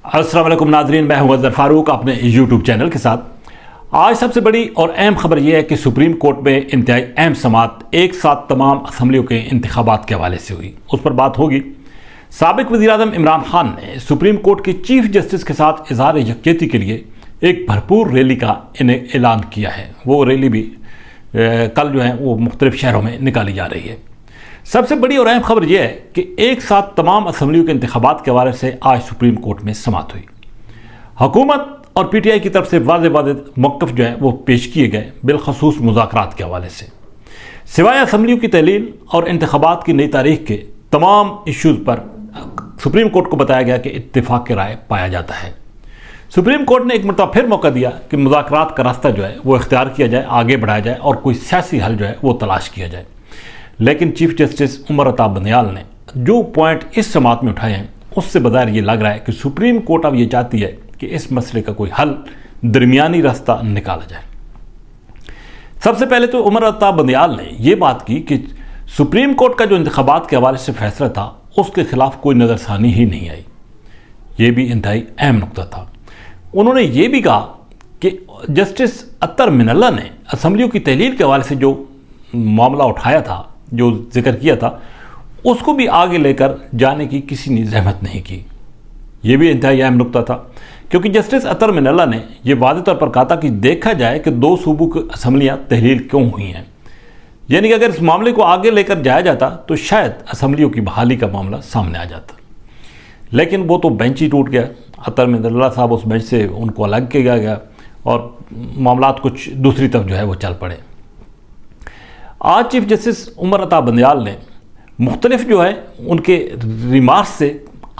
अस्सलाम वालेकुम नाज़रीन, मैं हूं अज़हर फ़ारूक अपने यूट्यूब चैनल के साथ। आज सबसे बड़ी और अहम खबर यह है कि सुप्रीम कोर्ट में इंतहाई अहम समाअत एक साथ तमाम असम्बलियों के इंतखाबात के हवाले से हुई। उस पर बात होगी। साबिक़ वज़ीर-ए-आज़म इमरान खान ने सुप्रीम कोर्ट के चीफ जस्टिस के साथ इज़हार यकजहती के लिए एक भरपूर रैली का ऐलान किया है। वो रैली भी कल जो है वो मुख्तलिफ शहरों में निकाली जा रही है। सबसे बड़ी और अहम खबर यह है कि एक साथ तमाम असम्बलियों के इंतखाबात के हवाले से आज सुप्रीम कोर्ट में समाअत हुई। हुकूमत और PTI की तरफ से वाज़ेह मौक़िफ़ जो है वो पेश किए गए, बिलखसूस मुज़ाकरात के हवाले से। सिवाय असम्बलियों की तहलील और इंतखाबात की नई तारीख के तमाम इशूज़ पर सुप्रीम कोर्ट को बताया गया कि इत्तेफाक की राय पाया जाता है। सुप्रीम कोर्ट ने एक मरतबा फिर मौका दिया कि मुज़ाकरात का रास्ता जो है वो इख्तियार किया जाए, आगे बढ़ाया जाए और कोई सियासी हल जो है वो तलाश किया जाए। लेकिन चीफ जस्टिस उमर अता बंदयाल ने जो पॉइंट इस समाअत में उठाए हैं उससे बग़ैर ये लग रहा है कि सुप्रीम कोर्ट अब ये चाहती है कि इस मसले का कोई हल, दरमियानी रास्ता निकाला जाए। सबसे पहले तो उमर अता बंदयाल ने यह बात की कि सुप्रीम कोर्ट का जो इंतखाबात के हवाले से फैसला था उसके खिलाफ कोई नज़रसानी ही नहीं आई। ये भी इंतहाई अहम नुकता था। उन्होंने ये भी कहा कि जस्टिस अत्तर मिनल्ला ने असम्बलियों की तहलील के हवाले से जो मामला उठाया था, जो जिक्र किया था, उसको भी आगे लेकर जाने की किसी ने जहमत नहीं की। यह भी इंतहाई अहम नुकता था, क्योंकि जस्टिस अत्तर मिनल्ला ने यह वाज़ेह तौर पर कहा था कि देखा जाए कि दो सूबों की असम्बलियाँ तहलील क्यों हुई हैं। यानी कि अगर इस मामले को आगे लेकर जाया जाता तो शायद असम्बलियों की बहाली का मामला सामने आ जाता। लेकिन वो तो बेंच ही टूट गया। अत्तर मिनल्ला साहब उस बेंच से उनको अलग किया गया और मामलात कुछ दूसरी तरफ जो है वो चल पड़े। आज चीफ जस्टिस उमर अता बंदयाल ने मुख्तलिफ जो है उनके रिमार्क्स से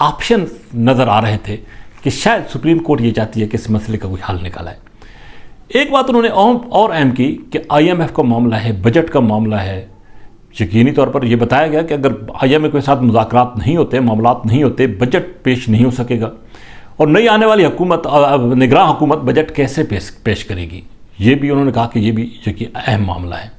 ऑप्शन नज़र आ रहे थे कि शायद सुप्रीम कोर्ट ये चाहती है कि इस मसले का कोई हल निकाला है। एक बात उन्होंने और अहम की कि IMF का मामला है, बजट का मामला है। यकीनी तौर पर यह बताया गया कि अगर IMF के साथ मुज़ाकरात नहीं होते, मामलात नहीं होते, बजट पेश नहीं हो सकेगा और नई आने वाली हुकूमत, निगरान हुकूमत बजट कैसे पेश करेगी। ये भी उन्होंने कहा कि यह भी यकीन अहम मामला है।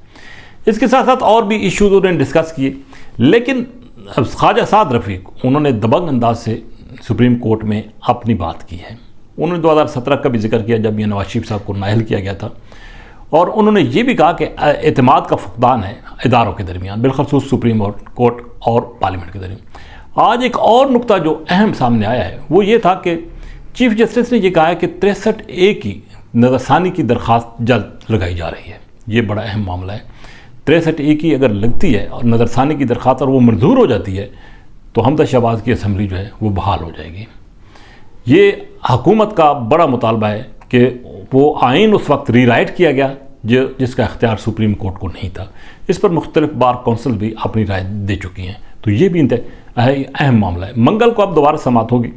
इसके साथ साथ और भी इश्यूज उन्होंने डिस्कस किए। लेकिन ख्वाजा साद रफ़ीक उन्होंने दबंग अंदाज से सुप्रीम कोर्ट में अपनी बात की है। उन्होंने 2017 का भी जिक्र किया जब ये नवाज शरीफ साहब को नाअहल किया गया था, और उन्होंने ये भी कहा कि एतमाद का फुकदान है इदारों के दरमियान, बिलखसूस सुप्रीम कोर्ट और पार्लियामेंट के दरमियान। आज एक और नुकता जो अहम सामने आया है वो ये था कि चीफ जस्टिस ने यह कहा है कि 63A की नज़रसानी की दरख्वास्त जल्द लगाई जा रही है। ये बड़ा अहम मामला है। 63A की अगर लगती है और नज़रसानी की दरख्वास्त और वो मंजूर हो जाती है तो हमदा शहबाज की असम्बली जो है वो बहाल हो जाएगी। ये हुकूमत का बड़ा मुतालबा है कि वो आइन उस वक्त रीराइट किया गया जिसका इख्तियार सुप्रीम कोर्ट को नहीं था। इस पर मुख्तलिफ बार कौंसिल भी अपनी राय दे चुकी हैं। तो ये भी अहम मामला है। मंगल को अब दोबारा समाअत होगी।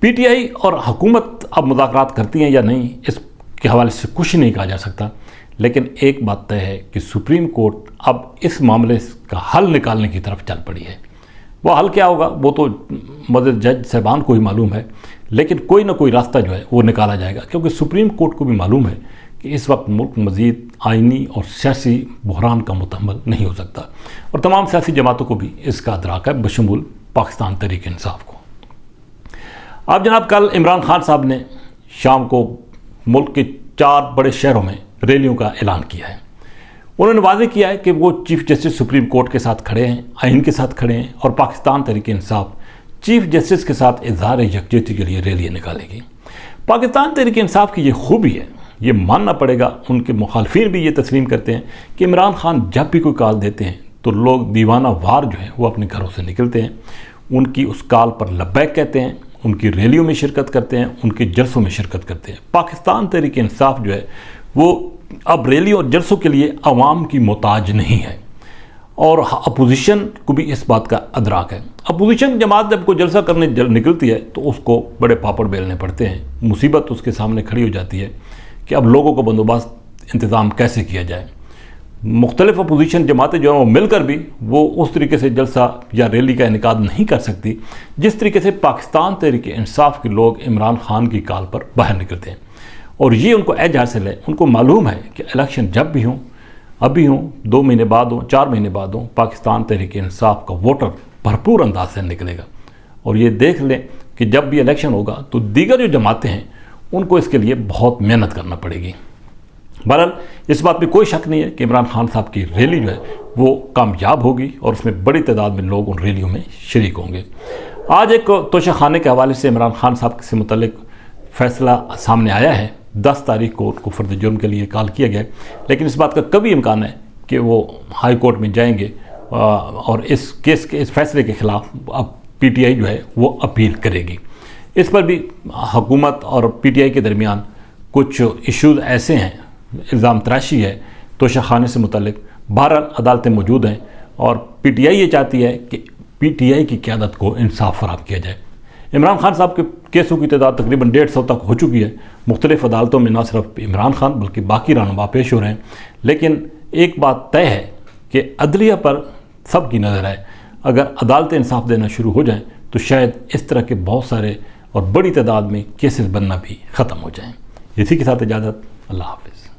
PTI और हुकूमत अब मुज़ाकरात करती हैं या नहीं, इसके हवाले से कुछ नहीं कहा जा सकता। लेकिन एक बात तय है कि सुप्रीम कोर्ट अब इस मामले का हल निकालने की तरफ चल पड़ी है। वो हल क्या होगा वो तो मदद जज साहबान को ही मालूम है, लेकिन कोई ना कोई रास्ता जो है वो निकाला जाएगा, क्योंकि सुप्रीम कोर्ट को भी मालूम है कि इस वक्त मुल्क मज़ीद आइनी और सियासी बहरान का मुतहम्मल नहीं हो सकता, और तमाम सियासी जमातों को भी इसका अदराक है, बशमूल पाकिस्तान तहरीक इंसाफ को। अब जनाब, कल इमरान खान साहब ने शाम को मुल्क के 4 बड़े शहरों में रैलियों का ऐलान किया है। उन्होंने वाज़ेह किया है कि वो चीफ जस्टिस सुप्रीम कोर्ट के साथ खड़े हैं, आइन के साथ खड़े हैं, और पाकिस्तान तहरीक इंसाफ चीफ जस्टिस के साथ इज़हार यकजहती के लिए रैलियाँ निकालेगी। पाकिस्तान तहरीक इंसाफ की ये खूबी है, ये मानना पड़ेगा। उनके मुखालफिन भी ये तस्लीम करते हैं कि इमरान खान जब भी कोई कॉल देते हैं तो लोग दीवाना वार जो है वो अपने घरों से निकलते हैं, उनकी उस कॉल पर लब्बैक कहते हैं, उनकी रैलियों में शिरकत करते हैं, उनके जलसों में शिरकत करते हैं। पाकिस्तान तहरीक इंसाफ जो है वो अब रैली और जलसों के लिए अवाम की मोहताज नहीं है, और अपोजिशन को भी इस बात का अदराक है। अपोजिशन जमात जब कोई जलसा करने निकलती है तो उसको बड़े पापड़ बेलने पड़ते हैं। मुसीबत उसके सामने खड़ी हो जाती है कि अब लोगों को बंदोबस्त इंतज़ाम कैसे किया जाए। मुख्तलिफ अपोजिशन जमातें जो हैं वो मिलकर भी वो उस तरीके से जलसा या रैली का इनेकाद नहीं कर सकती जिस तरीके से पाकिस्तान तहरीक इंसाफ के लोग इमरान खान की कॉल पर बाहर निकलते हैं। और ये उनको एज हासिल है। उनको मालूम है कि इलेक्शन जब भी हों, अभी हों, 2 महीने बाद हों, 4 महीने बाद हों, पाकिस्तान तहरीक इंसाफ का वोटर भरपूर अंदाज से निकलेगा। और ये देख लें कि जब भी इलेक्शन होगा तो दीगर जो जमातें हैं उनको इसके लिए बहुत मेहनत करना पड़ेगी। बहरहाल इस बात में कोई शक नहीं है कि इमरान खान साहब की रैली जो है वो कामयाब होगी और उसमें बड़ी तादाद में लोग उन रैलियों में शरीक होंगे। आज एक तोशाखाने के हवाले से इमरान खान साहब से मुतल्लिक फैसला सामने आया है। 10 तारीख को उनको फर्द जुर्म के लिए कॉल किया गया है, लेकिन इस बात का कभी इम्कान है कि वो हाई कोर्ट में जाएंगे और इस केस के इस फैसले के ख़िलाफ़ अब PTI जो है वो अपील करेगी। इस पर भी हुकूमत और PTI के दरमियान कुछ इश्यूज़ ऐसे हैं, इल्ज़ाम तराशी है तोशाखाने से मुतल्लिक। बहरहाल अदालतें मौजूद हैं और PTI ये चाहती है कि PTI की क़यादत को इंसाफ फराहम किया जाए। इमरान खान साहब के केसों की तादाद तकरीबन 150 तक हो चुकी है। मुख्तलिफ अदालतों में न सिर्फ इमरान खान बल्कि बाकी रहनुमा पेश हो रहे हैं, लेकिन एक बात तय है कि अदलिया पर सबकी नज़र है। अगर अदालतें इंसाफ देना शुरू हो जाएं तो शायद इस तरह के बहुत सारे और बड़ी तादाद में केसेस बनना भी ख़त्म हो जाएं। इसी के साथ इजाज़त, अल्लाह हाफ़िज़।